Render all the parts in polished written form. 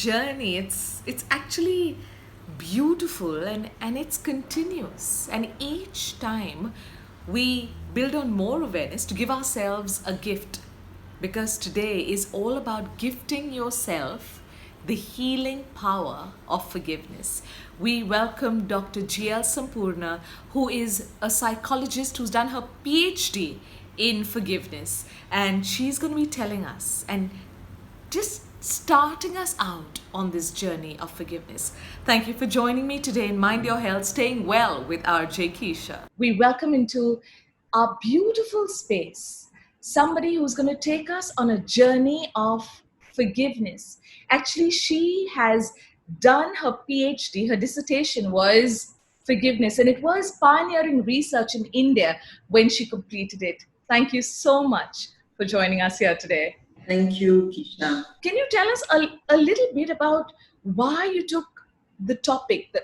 journey. It's actually beautiful and it's continuous. And each time we build on more awareness to give ourselves a gift, because today is all about gifting yourself the healing power of forgiveness. We welcome Dr. L Sampoorna, who is a psychologist who's done her PhD in forgiveness, and she's going to be telling us and just starting us out on this journey of forgiveness. Thank you for joining me today in Mind Your Health, Staying Well with RJ Keisha. We welcome into our beautiful space somebody who's going to take us on a journey of forgiveness. Actually, she has done her PhD, her dissertation was forgiveness, and it was pioneering research in India when she completed it. Thank you so much for joining us here today. Thank you, Keisha. Can you tell us a little bit about why you took the topic,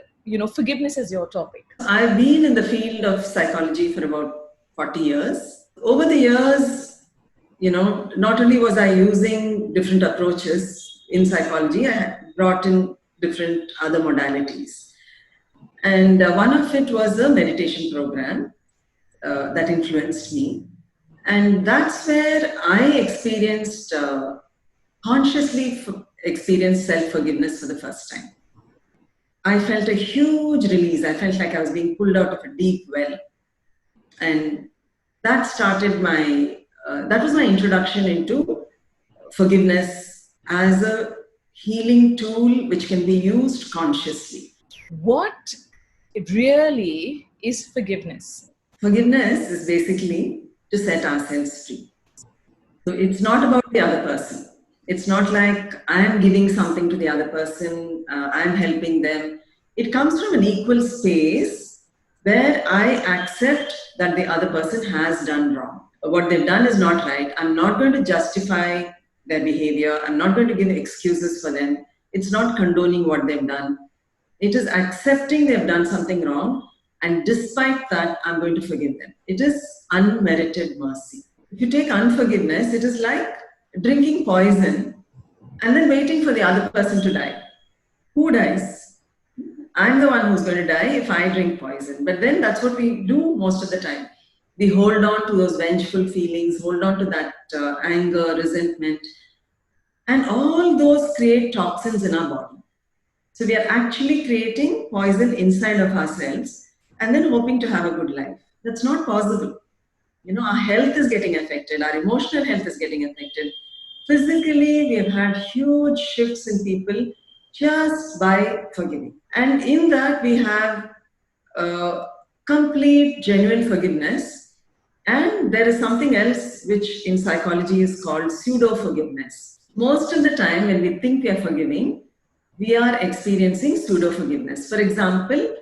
forgiveness as your topic? I've been in the field of psychology for about 40 years. Over the years, not only was I using different approaches in psychology, I brought in different other modalities. And one of it was a meditation program that influenced me. And that's where I experienced, consciously experienced self-forgiveness for the first time. I felt a huge release. I felt like I was being pulled out of a deep well. And that started that was my introduction into forgiveness as a healing tool which can be used consciously. What really is forgiveness? Forgiveness is basically to set ourselves free. So it's not about the other person. It's not like I'm giving something to the other person, I'm helping them. It comes from an equal space where I accept that the other person has done wrong. What they've done is not right. I'm not going to justify their behavior. I'm not going to give excuses for them. It's not condoning what they've done. It is accepting they've done something wrong, and despite that, I'm going to forgive them. It is unmerited mercy. If you take unforgiveness, it is like drinking poison and then waiting for the other person to die. Who dies? I'm the one who's going to die if I drink poison. But then that's what we do most of the time. We hold on to those vengeful feelings, hold on to that anger, resentment, and all those create toxins in our body. So we are actually creating poison inside of ourselves and then hoping to have a good life. That's not possible. Our health is getting affected, our emotional health is getting affected. Physically, we have had huge shifts in people just by forgiving. And in that, we have complete, genuine forgiveness. And there is something else which in psychology is called pseudo-forgiveness. Most of the time, when we think we are forgiving, we are experiencing pseudo-forgiveness. For example,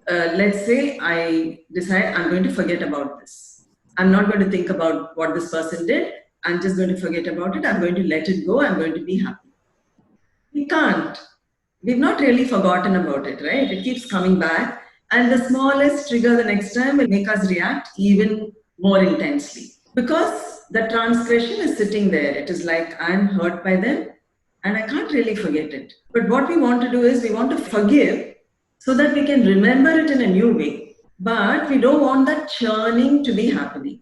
let's say I decide I'm going to forget about this. I'm not going to think about what this person did. I'm just going to forget about it. I'm going to let it go. I'm going to be happy. We can't. We've not really forgotten about it, right? It keeps coming back. And the smallest trigger the next time will make us react even more intensely. Because the transgression is sitting there. It is like I'm hurt by them and I can't really forget it. But what we want to do is we want to forgive so that we can remember it in a new way. But we don't want that churning to be happening.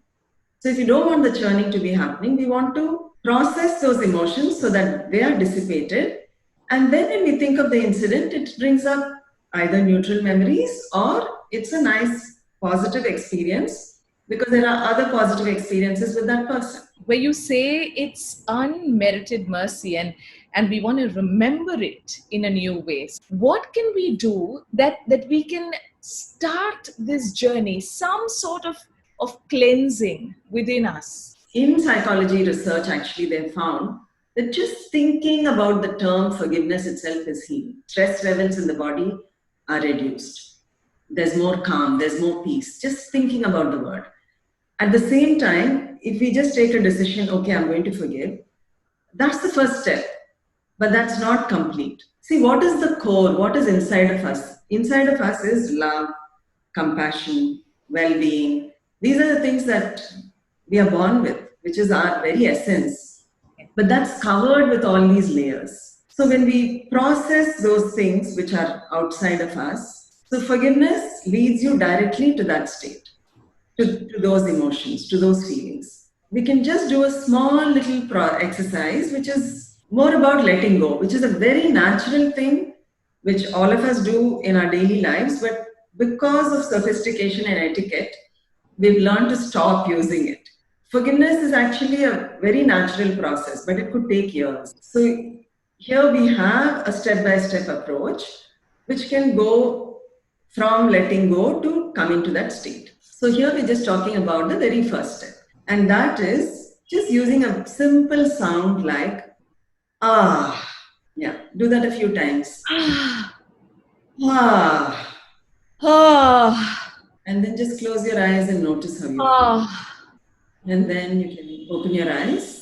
So if you don't want the churning to be happening, we want to process those emotions so that they are dissipated. And then when we think of the incident, it brings up either neutral memories or it's a nice positive experience because there are other positive experiences with that person. Where you say it's unmerited mercy and we want to remember it in a new way. What can we do that we can start this journey, some sort of cleansing within us? In psychology research, actually, they found that just thinking about the term forgiveness itself is healing. Stress levels in the body are reduced. There's more calm, there's more peace. Just thinking about the word. At the same time, if we just take a decision, okay, I'm going to forgive, that's the first step. But that's not complete. See, what is the core? What is inside of us? Inside of us is love, compassion, well-being. These are the things that we are born with, which is our very essence. But that's covered with all these layers. So when we process those things which are outside of us, so forgiveness leads you directly to that state, to those emotions, to those feelings. We can just do a small little exercise, which is more about letting go, which is a very natural thing, which all of us do in our daily lives. But because of sophistication and etiquette, we've learned to stop using it. Forgiveness is actually a very natural process, but it could take years. So here we have a step-by-step approach, which can go from letting go to coming to that state. So here we're just talking about the very first step, and that is just using a simple sound like ah. Yeah, do that a few times. Ah. Ah. And then just close your eyes and notice how you feel. Ah. And then you can open your eyes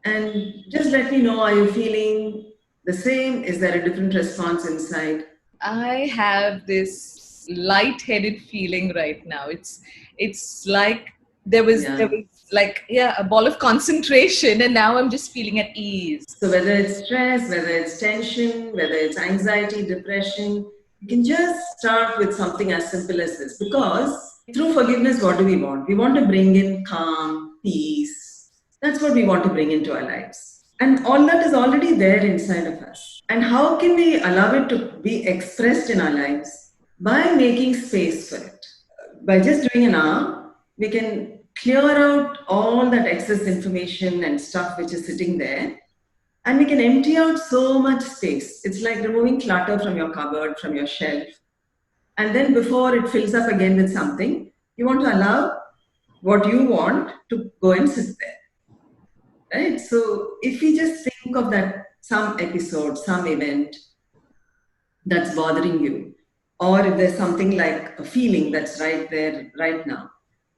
and just let me know, are you feeling the same? Is there a different response inside? I have this light-headed feeling right now. It's like there was like a ball of concentration, and now I'm just feeling at ease. So whether it's stress, whether it's tension, whether it's anxiety, depression, you can just start with something as simple as this. Because through forgiveness, what do we want? We want to bring in calm, peace. That's what we want to bring into our lives. And all that is already there inside of us. And how can we allow it to be expressed in our lives? By making space for it. By just doing an hour, we can clear out all that excess information and stuff which is sitting there. And we can empty out so much space. It's like removing clutter from your cupboard, from your shelf. And then before it fills up again with something, you want to allow what you want to go and sit there. Right? So if we just think of that, some episode, some event that's bothering you, or if there's something like a feeling that's right there, right now,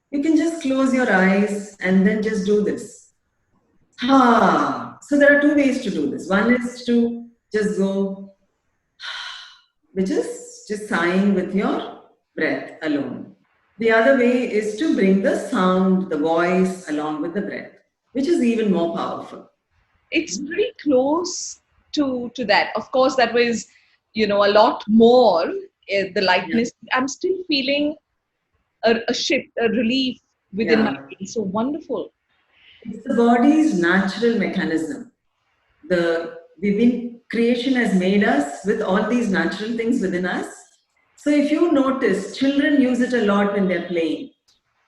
you can just close your eyes and then just do this. So there are two ways to do this. One is to just go, which is just sighing with your breath alone. The other way is to bring the sound, the voice along with the breath, which is even more powerful. It's pretty close to that. Of course, that was, a lot more, the lightness. Yeah. I'm still feeling a shift, a relief within my body. So wonderful. It's the body's natural mechanism. Creation has made us with all these natural things within us. So if you notice, children use it a lot when they're playing.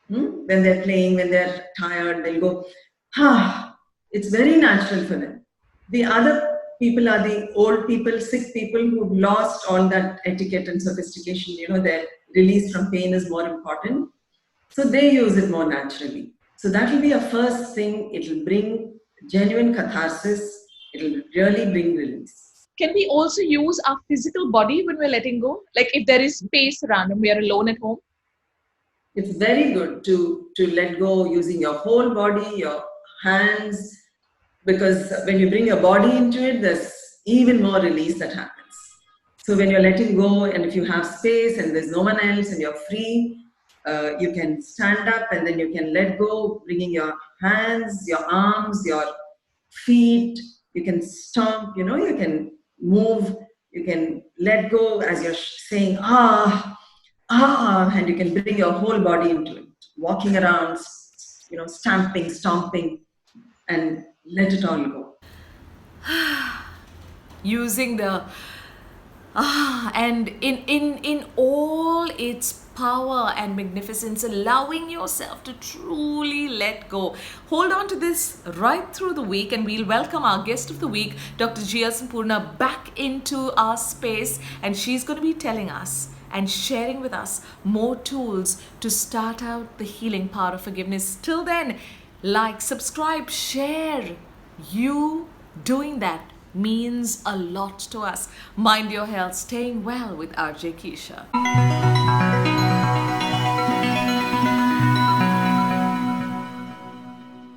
When they're playing, when they're tired, they'll go, It's very natural for them. The other people are the old people, sick people who've lost all that etiquette and sophistication. Their release from pain is more important. So they use it more naturally. So that will be a first thing. It will bring genuine catharsis. It will really bring release. Can we also use our physical body when we're letting go? Like if there is space around and we are alone at home? It's very good to let go using your whole body, your hands, because when you bring your body into it, there's even more release that happens. So when you're letting go, and if you have space and there's no one else and you're free, you can stand up and then you can let go, bringing your hands, your arms, your feet. You can stomp, you can move, you can let go as you're saying, and you can bring your whole body into it, walking around, stamping, stomping, and let it all go. Using the and in all its power and magnificence, allowing yourself to truly let go. Hold on to this right through the week, and we'll welcome our guest of the week, Dr. L Sampoorna, back into our space, and she's going to be telling us and sharing with us more tools to start out the healing part of forgiveness. Till then, like, subscribe, share. You doing that means a lot to us. Mind your health, staying well with RJ Keisha.